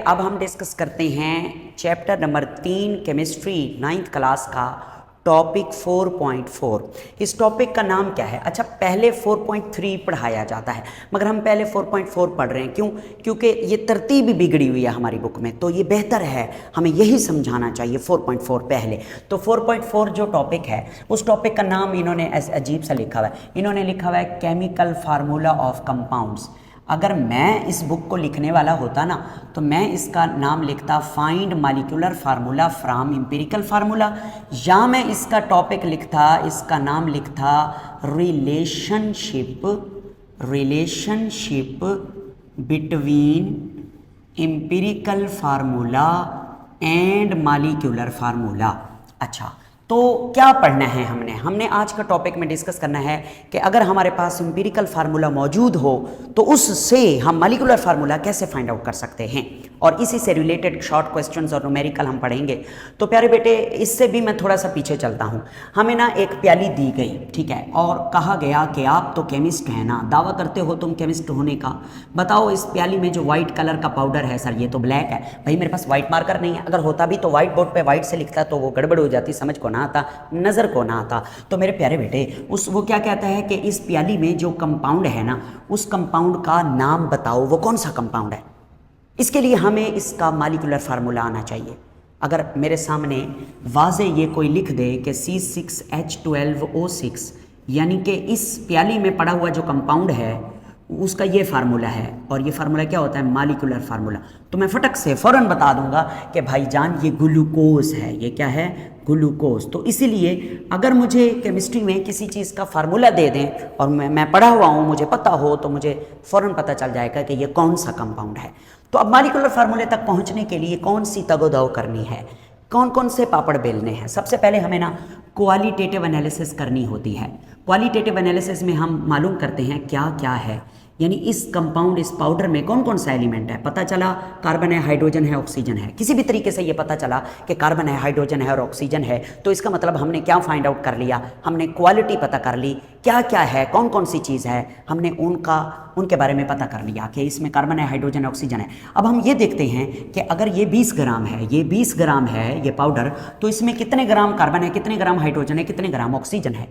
अब हम डिस्कस करते हैं chapter number 3 chemistry 9th class का टॉपिक 4.4। इस टॉपिक का नाम क्या है? अच्छा, पहले 4.3 पढ़ाया जाता है मगर हम पहले 4.4 पढ़ रहे हैं। क्यों? क्योंकि ये तरतीब बिगड़ी हुई है हमारी बुक में, तो ये बेहतर है, हमें यही समझाना चाहिए 4.4 पहले। तो 4.4 जो टॉपिक है उस टॉपिक का नाम इन्होंने ऐसे अजीब सा लिखा हुआ है, इन्होंने लिखा हुआ है केमिकल फार्मूला ऑफ कंपाउंड्स। अगर मैं इस बुक को लिखने वाला होता ना तो मैं इसका नाम लिखता find molecular formula from empirical formula, या मैं इसका टॉपिक लिखता, इसका नाम लिखता relationship between empirical formula and molecular formula. अच्छा, तो क्या पढ़ना है हमने आज का टॉपिक में डिस्कस करना है कि अगर हमारे पास एम्पिरिकल फार्मूला मौजूद हो तो उससे हम मॉलिक्यूलर फार्मूला कैसे फाइंड आउट कर सकते हैं, और इसी से रिलेटेड शॉर्ट क्वेश्चंस और न्यूमेरिकल हम पढ़ेंगे। तो प्यारे बेटे, इससे भी मैं थोड़ा सा पीछे चलता हूँ। हमें ना एक प्याली दी गई, ठीक है, और कहा गया कि आप तो केमिस्ट हैं ना, दावा करते हो तुम केमिस्ट होने का, बताओ इस प्याली में जो व्हाइट कलर का पाउडर है, सर ये तो ब्लैक है। भाई मेरे पास व्हाइट मार्कर नहीं है, अगर होता भी तो व्हाइट बोर्ड पे व्हाइट से लिखता तो वो गड़बड़ हो जाती, समझ को ना आता, नज़र को ना आता। तो मेरे प्यारे बेटे, वो क्या कहता है कि इस प्याली में जो कंपाउंड है ना, उस कंपाउंड का नाम बताओ, वो कौन सा कंपाउंड है। इसके लिए हमें इसका मॉलिक्यूलर फार्मूला आना चाहिए। अगर मेरे सामने वाजे ये कोई लिख दे कि C6H12O6, यानी कि इस प्याली में पड़ा हुआ जो कंपाउंड है उसका ये फार्मूला है, और ये फार्मूला क्या होता है? Molecular formula. तो मैं फटक से फ़ौरन बता दूंगा कि भाईजान ये ग्लूकोज है। ये क्या है? ग्लूकोज। तो इसीलिए अगर मुझे केमिस्ट्री में किसी चीज़ का फार्मूला दे दें और मैं पढ़ा हुआ हूँ, मुझे पता हो, तो मुझे फ़ौरन पता चल जाएगा कि ये कौन सा कंपाउंड है। तो अब मॉलिक्यूलर फार्मूले तक पहुँचने के लिए कौन सी तगोदौ करनी है, कौन कौन से पापड़ बेलने हैं? सबसे पहले हमें ना क्वालिटेटिव एनालिसिस करनी होती है। क्वालिटेटिव एनालिसिस में हम मालूम करते हैं क्या क्या है, यानी इस कंपाउंड, इस पाउडर में कौन कौन सा एलिमेंट है। पता चला कार्बन है, हाइड्रोजन है, ऑक्सीजन है। किसी भी तरीके से ये पता चला कि कार्बन है, हाइड्रोजन है और ऑक्सीजन है, तो इसका मतलब हमने क्या फाइंड आउट कर लिया? हमने क्वालिटी पता कर ली, क्या क्या है, कौन कौन सी चीज़ है, हमने उनके बारे में पता कर लिया कि इसमें कार्बन है, हाइड्रोजन है, ऑक्सीजन है। अब हम ये देखते हैं कि अगर ये 20 ग्राम है, ये 20 ग्राम है ये पाउडर, तो इसमें कितने ग्राम कार्बन है, कितने ग्राम हाइड्रोजन है, कितने ग्राम ऑक्सीजन है।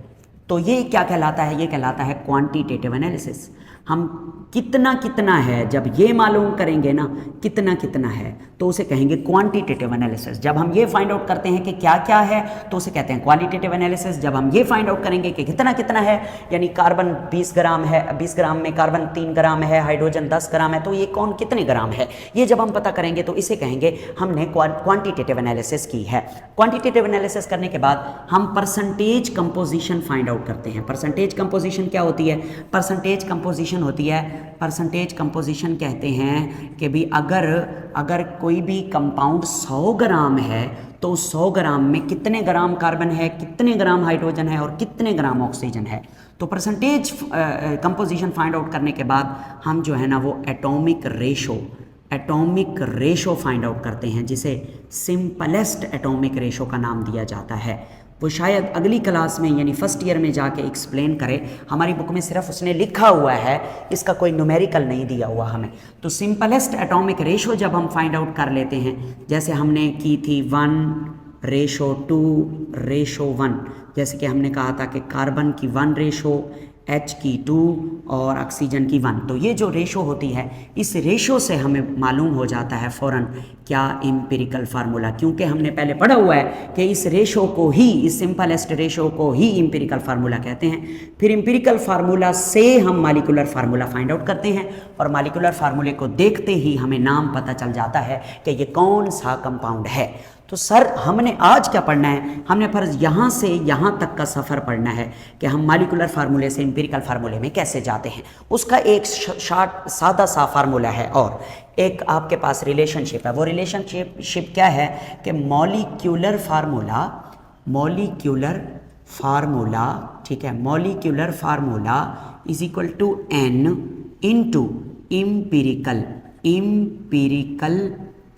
तो ये क्या कहलाता है? ये कहलाता है क्वांटिटेटिव एनालिसिस। हम कितना है, जब ये मालूम करेंगे ना कितना कितना है, तो उसे कहेंगे क्वांटिटेटिव एनालिसिस। जब हम ये फाइंड आउट करते हैं कि क्या क्या है, तो उसे कहते हैं क्वालिटेटिव एनालिसिस। जब हम ये फाइंड आउट करेंगे कि कितना कितना है, यानी कार्बन 20 ग्राम है, 20 ग्राम में कार्बन 3 ग्राम है, हाइड्रोजन 10 ग्राम है, तो ये कौन कितने ग्राम है, ये जब हम पता करेंगे तो इसे कहेंगे हमने क्वांटिटेटिव एनालिसिस की है। क्वांटिटेटिव एनालिसिस करने के बाद हम परसेंटेज कंपोजिशन फाइंड आउट करते हैं। परसेंटेज कंपोजिशन क्या होती है? परसेंटेज कंपोजिशन होती है, परसेंटेज कंपोजिशन कहते हैं कि भी अगर कोई भी कंपाउंड 100 ग्राम है तो 100 ग्राम में कितने ग्राम कार्बन है, कितने ग्राम हाइड्रोजन है और कितने ग्राम ऑक्सीजन है। तो परसेंटेज कंपोजिशन फाइंड आउट करने के बाद हम जो है ना वो एटॉमिक रेशो फाइंड आउट करते हैं, जिसे सिंपलेस्ट एटॉमिक रेशो का नाम दिया जाता है। वो शायद अगली क्लास में यानी फर्स्ट ईयर में जाके एक्सप्लेन करे, हमारी बुक में सिर्फ उसने लिखा हुआ है, इसका कोई न्यूमेरिकल नहीं दिया हुआ हमें। तो सिंपलेस्ट एटॉमिक रेशो जब हम फाइंड आउट कर लेते हैं, जैसे हमने की थी 1:2:1, जैसे कि हमने कहा था कि कार्बन की 1 रेशो, H की 2 और ऑक्सीजन की 1, तो ये जो रेशो होती है, इस रेशो से हमें मालूम हो जाता है फ़ौरन क्या एम्पिरिकल फार्मूला, क्योंकि हमने पहले पढ़ा हुआ है कि इस रेशो को ही, इस सिंपलेस्ट रेशो को ही एम्पिरिकल फार्मूला कहते हैं। फिर एम्पिरिकल फार्मूला से हम मॉलिक्यूलर फार्मूला फाइंड आउट करते हैं, और मॉलिक्यूलर फार्मूले को देखते ही हमें नाम पता चल जाता है कि ये कौन सा कंपाउंड है। तो सर हमने आज क्या पढ़ना है? हमने फर्ज यहाँ से यहाँ तक का सफ़र पढ़ना है कि हम मॉलिक्यूलर फार्मूले से एम्पिरिकल फार्मूले में कैसे जाते हैं। उसका एक शॉर्ट सादा सा फार्मूला है, और एक आपके पास रिलेशनशिप है। वो रिलेशनशिप क्या है कि मॉलिक्यूलर फार्मूला, ठीक है, molecular formula is equal to n into empirical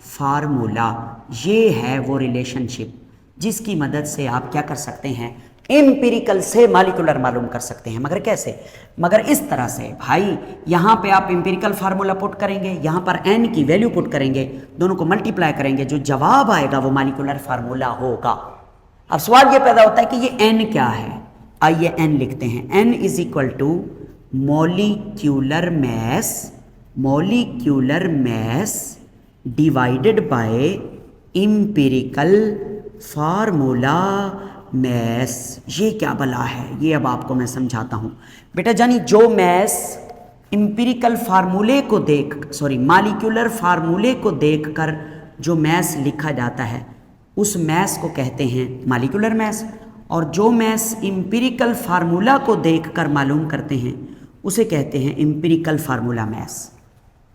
formula. ये है वो रिलेशनशिप जिसकी मदद से आप क्या कर सकते हैं? एम्पिरिकल से मॉलिक्यूलर मालूम कर सकते हैं, मगर कैसे? मगर इस तरह से भाई, यहाँ पे आप एम्पिरिकल फार्मूला पुट करेंगे, यहाँ पर n की वैल्यू पुट करेंगे, दोनों को मल्टीप्लाई करेंगे, जो जवाब आएगा वो मॉलिक्यूलर फार्मूला होगा। अब सवाल ये पैदा होता है कि ये n क्या है। आइए n लिखते हैं। n is equal to molecular mass divided by empirical formula mass. ये क्या बला है, ये अब आपको मैं समझाता हूँ बेटा जानी। जो मैस एम्पिरिकल फार्मूले को मॉलिक्यूलर फार्मूले को देखकर जो मैस लिखा जाता है उस मैस को कहते हैं मॉलिक्यूलर मैस, और जो मैस एम्पिरिकल फार्मूला को देखकर मालूम करते हैं उसे कहते हैं एम्पिरिकल फार्मूला मैस।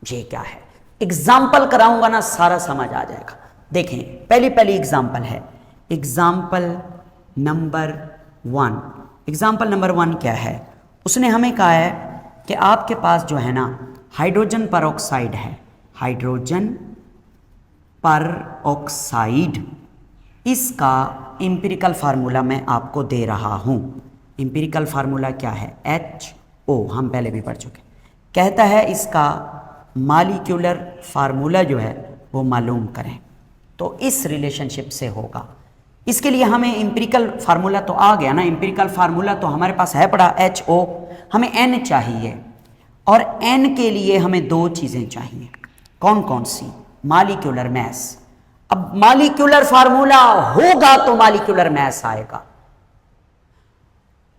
ये क्या है, एग्जाम्पल कराऊंगा ना, सारा समझ आ जाएगा। देखें, पहली एग्जाम्पल है, एग्जाम्पल नंबर 1। एग्जाम्पल नंबर 1 क्या है? उसने हमें कहा है कि आपके पास जो है ना हाइड्रोजन पर ऑक्साइड है, हाइड्रोजन पर ऑक्साइड, इसका एम्पिरिकल फार्मूला मैं आपको दे रहा हूँ। एम्पिरिकल फार्मूला क्या है? HO, हम पहले भी पढ़ चुके। कहता है इसका मॉलिक्यूलर फार्मूला जो है वो मालूम करें, तो इस रिलेशनशिप से होगा। इसके लिए हमें एम्पिरिकल फार्मूला तो आ गया ना, एम्पिरिकल फार्मूला तो हमारे पास है पड़ा HO, हमें N चाहिए, और N के लिए हमें 2 चीज़ें चाहिए। कौन कौन सी? Molecular mass. अब मॉलिक्यूलर फार्मूला होगा तो मॉलिक्यूलर मैस आएगा,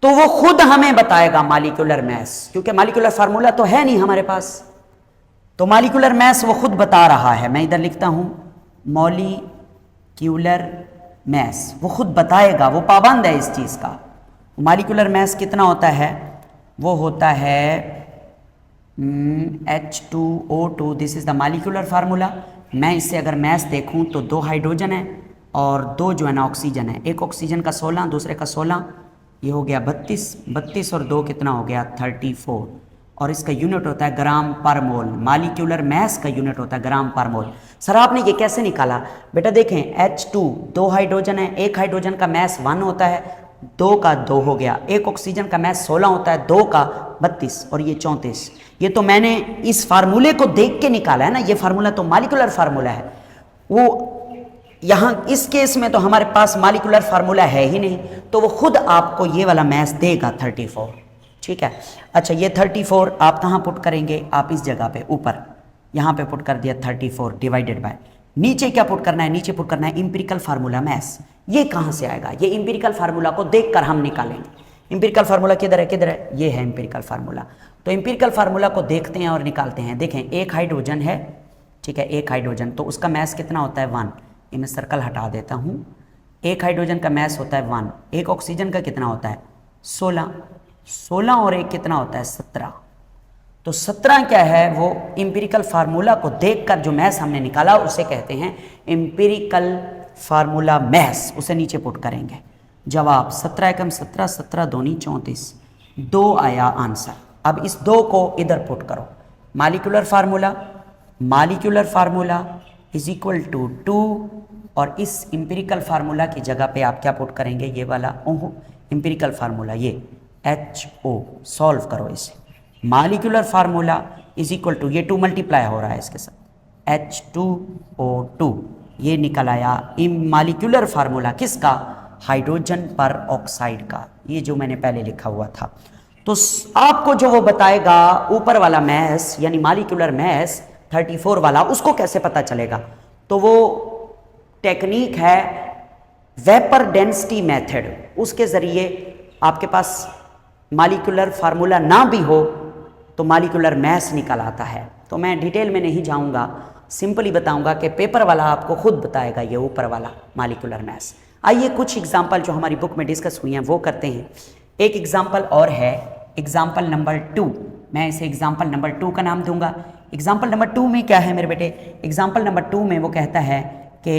तो वो खुद हमें बताएगा मॉलिक्यूलर मैस, क्योंकि मॉलिक्यूलर फार्मूला तो है नहीं हमारे पास, तो मॉलिक्यूलर मैस वो खुद बता रहा है। मैं इधर लिखता हूं मॉलिक्यूलर मैस, वो खुद बताएगा, वो पाबंद है इस चीज़ का। मॉलिक्यूलर मैस कितना होता है? वो होता है H2O2, this is the molecular formula. मैं इससे अगर मैस देखूं तो 2 हाइड्रोजन है और 2 जो है ना ऑक्सीजन है। एक ऑक्सीजन का 16, दूसरे का 16, ये हो गया 32 और 2 कितना हो गया? 34, और इसका यूनिट होता है ग्राम पर मोल। मॉलिक्यूलर मैस का यूनिट होता है ग्राम पर मोल। सर आपने ये कैसे निकाला? बेटा देखें, H2 2 हाइड्रोजन है, एक हाइड्रोजन का मैस 1 होता है, 2 का 2 हो गया। एक ऑक्सीजन का मैस 16 होता है, 2 का 32 और ये 34। ये तो मैंने इस फार्मूले को देख के निकाला है ना, ये फार्मूला तो मॉलिक्यूलर फार्मूला है। वो यहाँ इस केस में तो हमारे पास मॉलिक्यूलर फार्मूला है ही नहीं, तो वो खुद आपको ये वाला मैस देगा 34। ठीक है, अच्छा ये 34 आप कहाँ पुट करेंगे? आप इस जगह पे ऊपर यहाँ पे पुट कर दिया 34 डिवाइडेड बाय, नीचे क्या पुट करना है? नीचे पुट करना है एम्पिरिकल फार्मूला मैस। ये कहाँ से आएगा? ये एम्पिरिकल फार्मूला को देखकर हम निकालेंगे। एम्पिरिकल फार्मूला किधर है? किधर है? ये है एम्पिरिकल फार्मूला। तो एम्पिरिकल फार्मूला को देखते हैं और निकालते हैं। देखें, एक हाइड्रोजन है, ठीक है, एक हाइड्रोजन, तो उसका मैस कितना होता है? 1। ये मैं सर्कल हटा देता हूँ। एक हाइड्रोजन का मैस होता है 1। एक ऑक्सीजन का कितना होता है? 16 और एक कितना होता है? 17। तो 17 क्या है? वो एम्पिरिकल फार्मूला को देखकर जो मैस हमने निकाला उसे कहते हैं एम्पिरिकल फार्मूला मैस। उसे नीचे पुट करेंगे, जवाब 17 एकम 17, 17 दूनी 34, 2 आया आंसर। अब इस 2 को इधर पुट करो, molecular formula is equal to 2, और इस एम्पिरिकल फार्मूला की जगह पे आप क्या पुट करेंगे? ये वाला एम्पिरिकल फार्मूला, ये HO। सॉल्व करो इसे। Molecular formula is equal to, ये 2 मल्टीप्लाई हो रहा है इसके साथ, H2O2, ये निकल आया मॉलिक्यूलर फार्मूला किसका? हाइड्रोजन पर ऑक्साइड का, ये जो मैंने पहले लिखा हुआ था। तो आपको जो वो बताएगा ऊपर वाला मैस यानी मॉलिक्यूलर मैस 34 वाला, उसको कैसे पता चलेगा? तो वो टेक्निक है वेपर डेंसिटी मेथड, उसके ज़रिए आपके पास मॉलिक्यूलर फार्मूला ना भी हो तो मॉलिक्यूलर मैस निकल आता है। तो मैं डिटेल में नहीं जाऊंगा, सिंपली बताऊंगा कि पेपर वाला आपको खुद बताएगा ये ऊपर वाला मॉलिक्यूलर मैस। आइए कुछ एग्जाम्पल जो हमारी बुक में डिस्कस हुई हैं वो करते हैं। एक एग्जाम्पल और है, एग्जाम्पल नंबर 2। मैं इसे एग्जाम्पल नंबर 2 का नाम दूंगा। एग्जाम्पल नंबर 2 में क्या है मेरे बेटे? एग्जाम्पल नंबर 2 में वो कहता है कि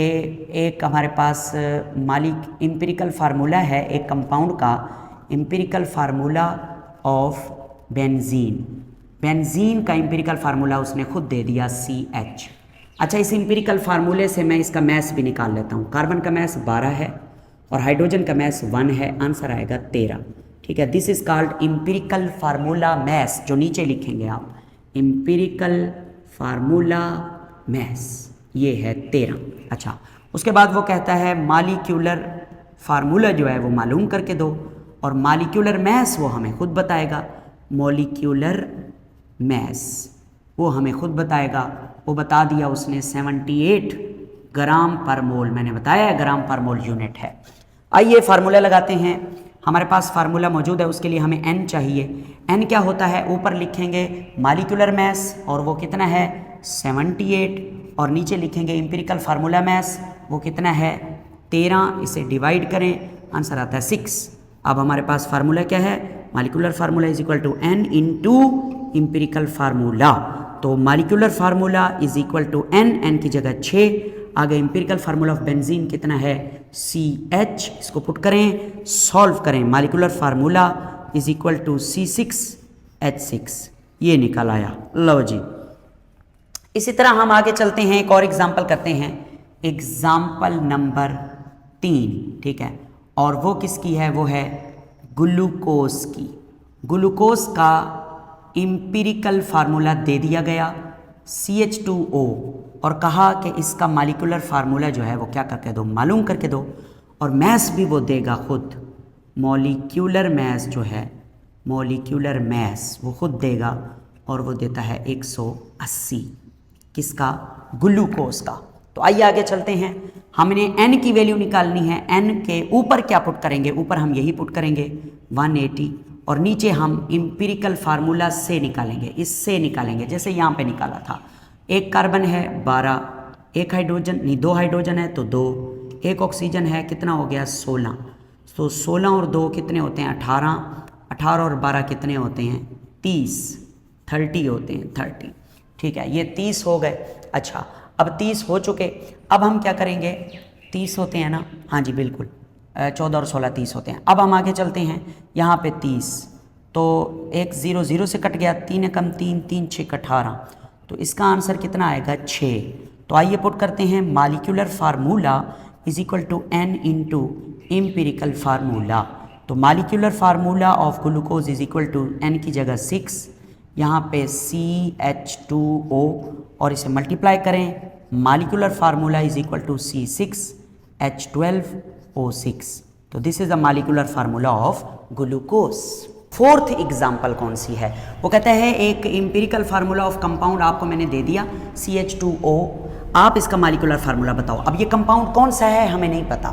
एक हमारे पास एम्पिरिकल फार्मूला है एक कंपाउंड का, एम्पिरिकल फार्मूला ऑफ बेंजीन का एम्पिरिकल फार्मूला उसने खुद दे दिया CH। अच्छा, इस एम्पिरिकल फार्मूले से मैं इसका मैस भी निकाल लेता हूँ। कार्बन का मैस 12 है, और हाइड्रोजन का मैस 1 है, आंसर आएगा 13। ठीक है, this is called empirical formula mass, जो नीचे लिखेंगे आप, इम्पिरिकल फार्मूला मैस, ये है 13। अच्छा, उसके बाद वो कहता है मालिक्यूलर फार्मूला जो है वो मालूम करके दो, और मालिक्यूलर मैस वो हमें खुद बताएगा, मॉलिक्यूलर मैस वो हमें खुद बताएगा। वो बता दिया उसने 78 ग्राम पर मोल, मैंने बताया ग्राम पर मोल यूनिट है। आइए फार्मूला लगाते हैं, हमारे पास फार्मूला मौजूद है, उसके लिए हमें n चाहिए। n क्या होता है, ऊपर लिखेंगे मालिक्यूलर मैस और वो कितना है 78, और नीचे लिखेंगे इंपिरिकल फार्मूला मैस, वो कितना है 13, इसे डिवाइड करें, आंसर आता है 6। अब हमारे पास फार्मूला क्या है, molecular formula is equal to n into empirical formula. तो molecular formula is equal to n की जगह 6, आगे इंपिरिकल फार्मूला ऑफ बेंजीन कितना है CH, इसको पुट करें, सॉल्व करें, molecular formula is equal to C6H6, ये निकल आया। लो जी, इसी तरह हम आगे चलते हैं, एक और एग्जाम्पल करते हैं, एग्जाम्पल नंबर 3। ठीक है, और वो किसकी है, वो है ग्लूकोज की। ग्लूकोज का इंपिरिकल फार्मूला दे दिया गया CH2O, और कहा कि इसका मालिक्यूलर फार्मूला जो है वो क्या करके दो, मालूम करके दो, और मैस भी वो देगा खुद, मॉलिक्यूलर मैस जो है, मॉलिक्यूलर मैस वो खुद देगा, और वो देता है 180, किसका, ग्लूकोज का। तो आइए आगे चलते हैं, हमने n की वैल्यू निकालनी है, n के ऊपर क्या पुट करेंगे, ऊपर हम यही पुट करेंगे 180, और नीचे हम इंपिरिकल फार्मूला से निकालेंगे, इससे निकालेंगे, जैसे यहाँ पे निकाला था। एक कार्बन है 12, एक हाइड्रोजन नहीं, 2 हाइड्रोजन है तो 2, एक ऑक्सीजन है, कितना हो गया 16, तो 16 और 2 कितने होते हैं 18, 18 और 12 कितने होते हैं 30, 30 होते हैं 30। ठीक है, ये 30 हो गए। अच्छा, अब 30 हो चुके, अब हम क्या करेंगे, 30 होते हैं ना, हाँ जी बिल्कुल, 14 और 16 30 होते हैं। अब हम आगे चलते हैं, यहाँ पे 30, तो एक 0 0 से कट गया, 3 कम 3, 3 6 18, तो इसका आंसर कितना आएगा 6। तो आइए पुट करते हैं, molecular formula is equal to n into empirical formula. तो molecular formula of glucose is equal to n की जगह 6, यहाँ पे CH2O, और इसे मल्टीप्लाई करें, molecular formula is equal to C6H12O6। तो this is the molecular formula of glucose. Fourth example कौन सी है, वो कहता है एक इंपिरिकल फार्मूला ऑफ कंपाउंड आपको मैंने दे दिया CH2O, आप इसका मालिक्यूलर फार्मूला बताओ। अब ये कंपाउंड कौन सा है हमें नहीं पता,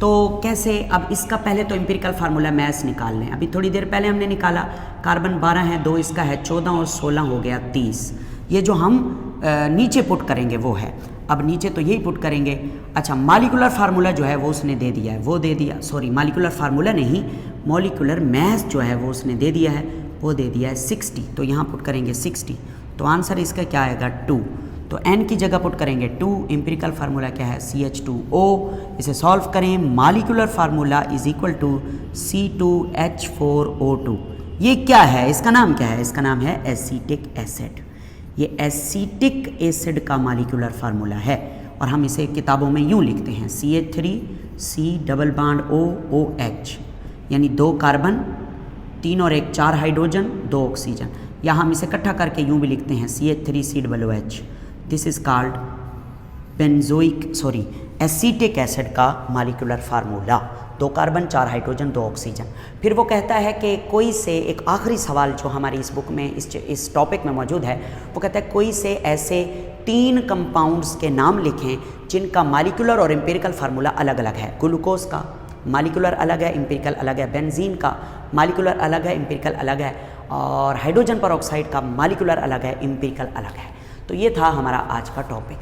तो कैसे, अब इसका पहले तो इंपिरिकल फार्मूला मैस निकाल लें। अभी थोड़ी देर पहले हमने निकाला, कार्बन 12 है, 2 इसका है 14 और 16 हो गया 30। ये जो हम नीचे पुट करेंगे वो है, अब नीचे तो यही पुट करेंगे। अच्छा, मालिकुलर फार्मूला जो है वो उसने दे दिया है, वो दे दिया, सॉरी मालिकुलर फार्मूला नहीं, मॉलिकुलर मैस जो है वो उसने दे दिया है, वो दे दिया है 60। तो यहाँ पुट करेंगे 60, तो आंसर इसका क्या आएगा 2। तो n की जगह पुट करेंगे 2, एम्पिरिकल फार्मूला क्या है CH2O, इसे सॉल्व करें, molecular formula is equal to C2H4O2। ये क्या है, इसका नाम क्या है, इसका नाम है एसिटिक एसिड। ये एसिटिक एसिड का मालिकुलर फार्मूला है, और हम इसे किताबों में यूँ लिखते हैं CH3C+OOH, यानी 2 कार्बन 3 और 1 4 हाइड्रोजन 2 ऑक्सीजन, या हम इसे इकट्ठा करके यूँ भी लिखते हैं CH3COOH। This is called acetic acid का molecular formula, 2 carbon 4 hydrogen 2 oxygen. फिर वो कहता है कि कोई से, एक आखिरी सवाल जो हमारी इस बुक में इस टॉपिक में मौजूद है, वो कहता है कोई से ऐसे 3 कंपाउंड्स के नाम लिखें जिनका मालिकुलर और एम्पिरिकल फार्मूला अलग अलग है। ग्लूकोज का मालिकुलर अलग है, एम्पिरिकल अलग है, बेंजीन का मालिकुलर अलग है, एम्पिरिकल अलग है, और हाइड्रोजन पर ऑक्साइड का मालिकुलर अलग है, एम्पिरिकल अलग है। तो ये था हमारा आज का टॉपिक।